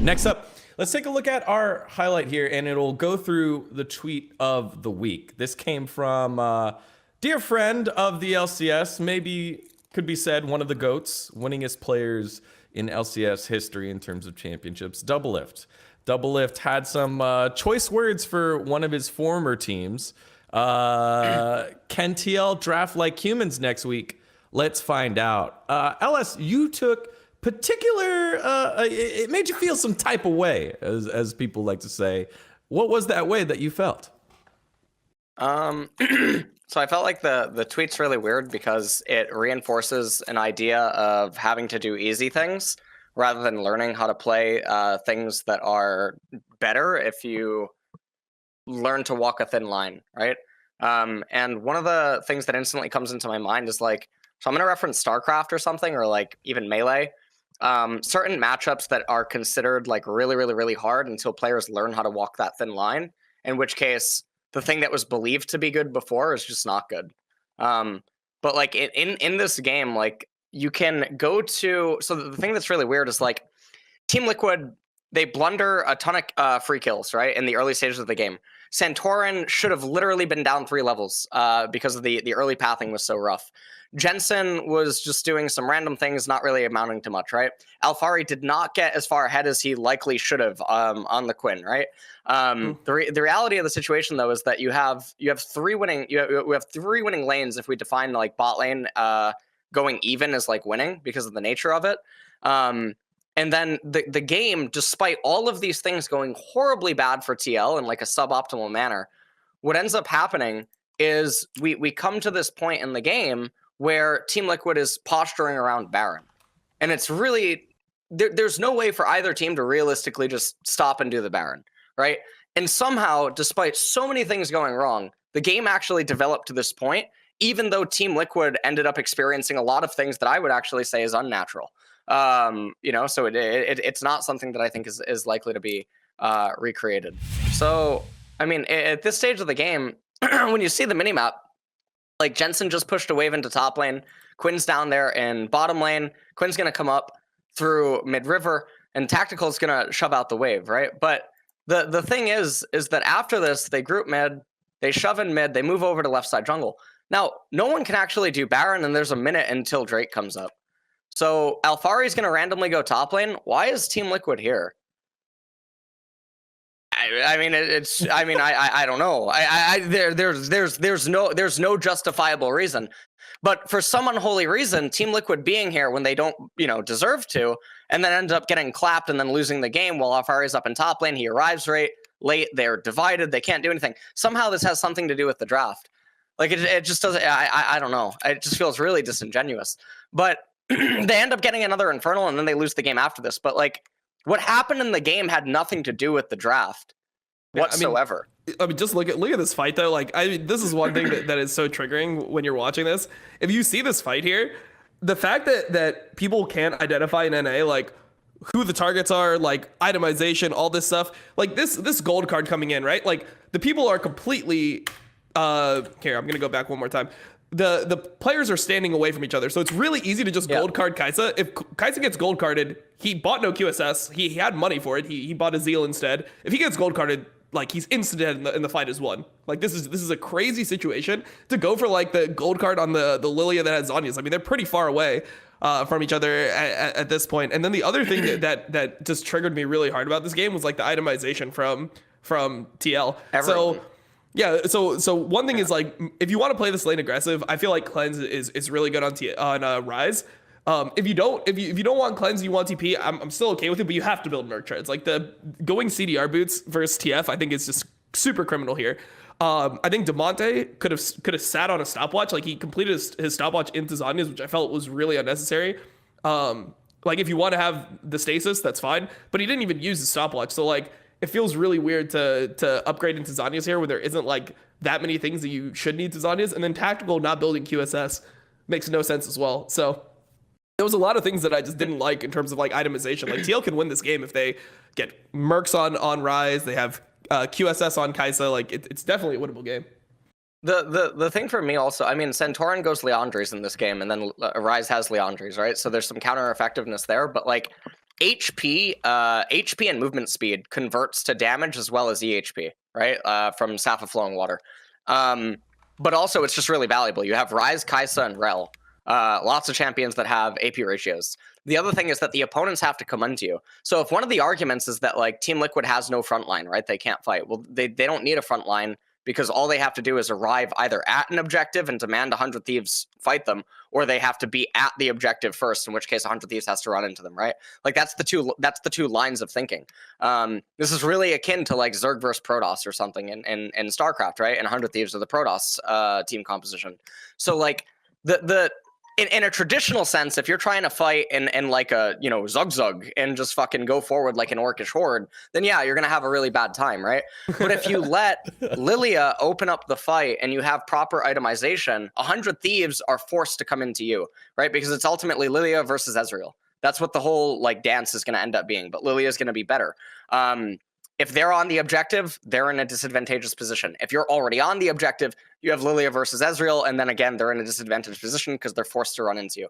Next up, let's take a look at our highlight here, and it'll go through the tweet of the week. This came from dear friend of the LCS, maybe could be said one of the GOATs, winningest players in LCS history in terms of championships, Doublelift. Doublelift had some choice words for one of his former teams. Can TL draft like humans next week? Let's find out. LS, you took particular, it made you feel some type of way, as people like to say. What was that way that you felt? So I felt like the tweet's really weird because it reinforces an idea of having to do easy things rather than learning how to play things that are better if you learn to walk a thin line, right? And one of the things that instantly comes into my mind is like, so I'm going to reference StarCraft or something, or like even Melee. Certain matchups that are considered like really, really, really hard until players learn how to walk that thin line, in which case the thing that was believed to be good before is just not good. But like in this game, like you can go to, so the thing that's really weird is like Team Liquid, they blunder a ton of free kills, right, in the early stages of the game. Santorin should have literally been down 3 levels because of the early pathing was so rough. Jensen was just doing some random things, not really amounting to much, right? Alphari did not get as far ahead as he likely should have on the Quinn, right? The reality of the situation though is that you have 3 winning lanes if we define like bot lane going even as like winning because of the nature of it. And then the game, despite all of these things going horribly bad for TL in like a suboptimal manner, what ends up happening is we come to this point in the game where Team Liquid is posturing around Baron. And it's really, there's no way for either team to realistically just stop and do the Baron, right? And somehow, despite so many things going wrong, the game actually developed to this point, even though Team Liquid ended up experiencing a lot of things that I would actually say is unnatural. You know, so it's not something that I think is likely to be recreated. So, I mean, at this stage of the game, when you see the minimap, like Jensen just pushed a wave into top lane, Quinn's down there in bottom lane, Quinn's gonna come up through mid river, and Tactical's gonna shove out the wave, right? But the thing is that after this, they group mid, they shove in mid, they move over to left side jungle. Now, no one can actually do Baron, and there's a minute until Drake comes up. So Alphari's gonna randomly go top lane. Why is Team Liquid here? I mean, it's. I mean, I don't know. There's no justifiable reason. But for some unholy reason, Team Liquid being here when they don't, deserve to, and then end up getting clapped and then losing the game while Alphari's up in top lane. He arrives late. They're divided. They can't do anything. Somehow this has something to do with the draft. Like it just doesn't. I don't know. It just feels really disingenuous. But they end up getting another Infernal and then they lose the game after this. But like what happened in the game had nothing to do with the draft whatsoever. I mean, just look at this fight though. Like, this is one thing that is so triggering when you're watching this. If you see this fight here, the fact that people can't identify in NA like who the targets are, like itemization, all this stuff, like this gold card coming in, right? Like the people are completely. Here, I'm gonna go back one more time. The players are standing away from each other, so it's really easy to just gold card Kai'Sa. If Kai'Sa gets gold carded, he bought no QSS. He had money for it. He bought a Zeal instead. If he gets gold carded, like he's instant dead and the fight is won. Like this is a crazy situation to go for like the gold card on the Lilia that has Zhonya's. I mean, they're pretty far away from each other at this point. And then the other thing that just triggered me really hard about this game was like the itemization from TL. Everyone. So. Yeah, so one thing is like if you want to play this lane aggressive, I feel like cleanse is really good on Rise. If you don't want cleanse, you want TP, I'm still okay with it, but you have to build merc treads. Like the going CDR boots versus TF, I think is just super criminal here. I think Demonte could have sat on a stopwatch, like he completed his stopwatch into Zhonya's, which I felt was really unnecessary. Like if you want to have the stasis, that's fine, but he didn't even use the stopwatch, so like. It feels really weird to upgrade into Zhonya's here where there isn't like that many things that you should need to Zhonya's, and then Tactical not building QSS makes no sense as well. So there was a lot of things that I just didn't like in terms of like itemization. Like TL can win this game if they get Mercs on Rise, they have QSS on Kai'Sa. Like it's definitely a winnable game. The thing for me also, I mean, Santorin goes Leandries in this game, and then Rise has Leandries, right? So there's some counter effectiveness there, but like HP and movement speed converts to damage as well as EHP, right? From Staff of Flowing Water. But also, it's just really valuable. You have Ryze, Kai'Sa, and Rel. Lots of champions that have AP ratios. The other thing is that the opponents have to come into you. So if one of the arguments is that like Team Liquid has no front line, right? They can't fight. Well, they don't need a front line because all they have to do is arrive either at an objective and demand 100 Thieves fight them, or they have to be at the objective first, in which case 100 Thieves has to run into them, right? Like that's the two lines of thinking. This is really akin to like Zerg versus Protoss or something in StarCraft, right? And 100 Thieves are the Protoss team composition. So like in a traditional sense, if you're trying to fight in like a, Zug and just fucking go forward like an orcish horde, then yeah, you're going to have a really bad time, right? But if you let Lilia open up the fight and you have proper itemization, 100 Thieves are forced to come into you, right? Because it's ultimately Lilia versus Ezreal. That's what the whole like dance is going to end up being, but Lilia is going to be better. If they're on the objective, they're in a disadvantageous position. If you're already on the objective, you have Lilia versus Ezreal, and then again, they're in a disadvantaged position because they're forced to run into you.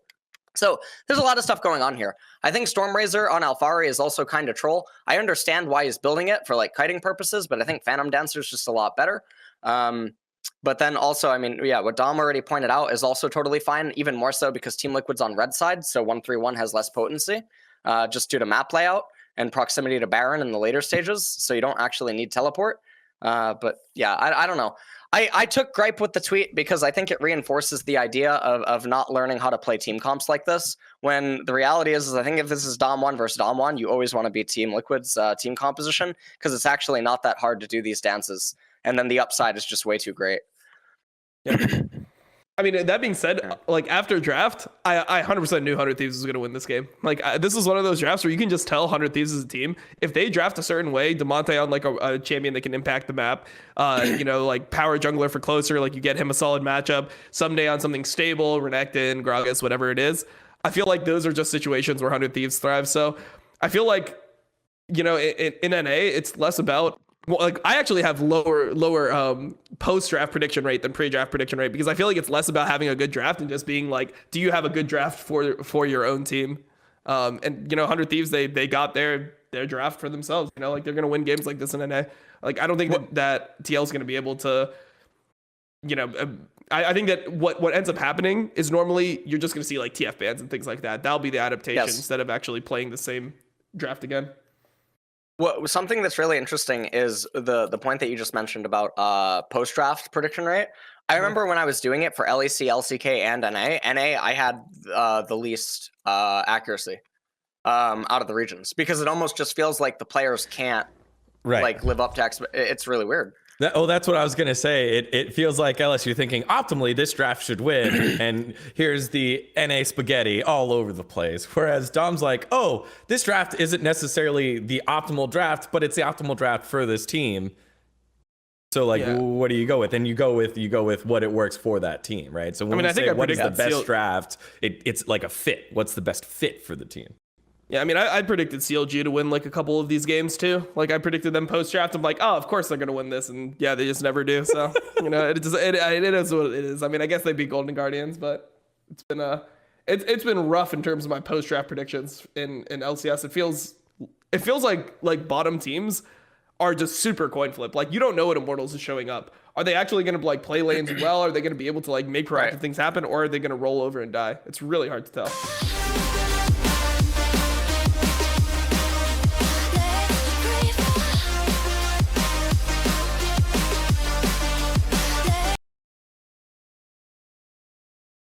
So there's a lot of stuff going on here. I think Stormrazor on Alphari is also kind of troll. I understand why he's building it for like kiting purposes, but I think Phantom Dancer is just a lot better. But then also, I mean, yeah, what Dom already pointed out is also totally fine, even more so because Team Liquid's on red side, so 131 has less potency just due to map layout and proximity to Baron in the later stages, so you don't actually need teleport. But yeah, I don't know. I took gripe with the tweet because I think it reinforces the idea of not learning how to play team comps like this, when the reality is I think if this is Dom 1 versus Dom 1, you always want to beat Team Liquid's team composition because it's actually not that hard to do these dances, and then the upside is just way too great. Yeah. I mean, that being said, like after draft, I 100% knew 100 Thieves was going to win this game. Like this is one of those drafts where you can just tell 100 Thieves as a team, if they draft a certain way, DeMonte on like a champion that can impact the map, like power jungler for closer, like you get him a solid matchup, someday on something stable, Renekton, Gragas, whatever it is. I feel like those are just situations where 100 Thieves thrive. So I feel like, in NA, it's less about, well, like I actually have lower post-draft prediction rate than pre-draft prediction rate because I feel like it's less about having a good draft and just being like, do you have a good draft for your own team? And 100 Thieves, they got their draft for themselves. Like they're gonna win games like this in NA. Like I don't think that TL is gonna be able to. I think that what ends up happening is normally you're just gonna see like TF bans and things like that. That'll be the adaptation instead of actually playing the same draft again. Well, something that's really interesting is the point that you just mentioned about post-draft prediction rate. I remember when I was doing it for LEC, LCK, and NA, I had the least accuracy out of the regions because it almost just feels like the players can't like live up to it's really weird. That's what I was going to say. It feels like LSU thinking optimally this draft should win. And here's the NA spaghetti all over the place. Whereas Dom's like, oh, this draft isn't necessarily the optimal draft, but it's the optimal draft for this team. So like, what do you go with? And you go with what it works for that team, right? So when we say what is the best draft, it's like a fit. What's the best fit for the team? Yeah, I mean, I predicted CLG to win like a couple of these games too. Like I predicted them post-draft. I'm like, oh, of course they're gonna win this, and yeah, they just never do. So it is what it is. I mean, I guess they beat Golden Guardians, but it's been rough in terms of my post-draft predictions in LCS. It feels like bottom teams are just super coin flip. Like you don't know what Immortals is showing up. Are they actually gonna like play lanes well? Are they gonna be able to like make proactive things happen, or are they gonna roll over and die? It's really hard to tell.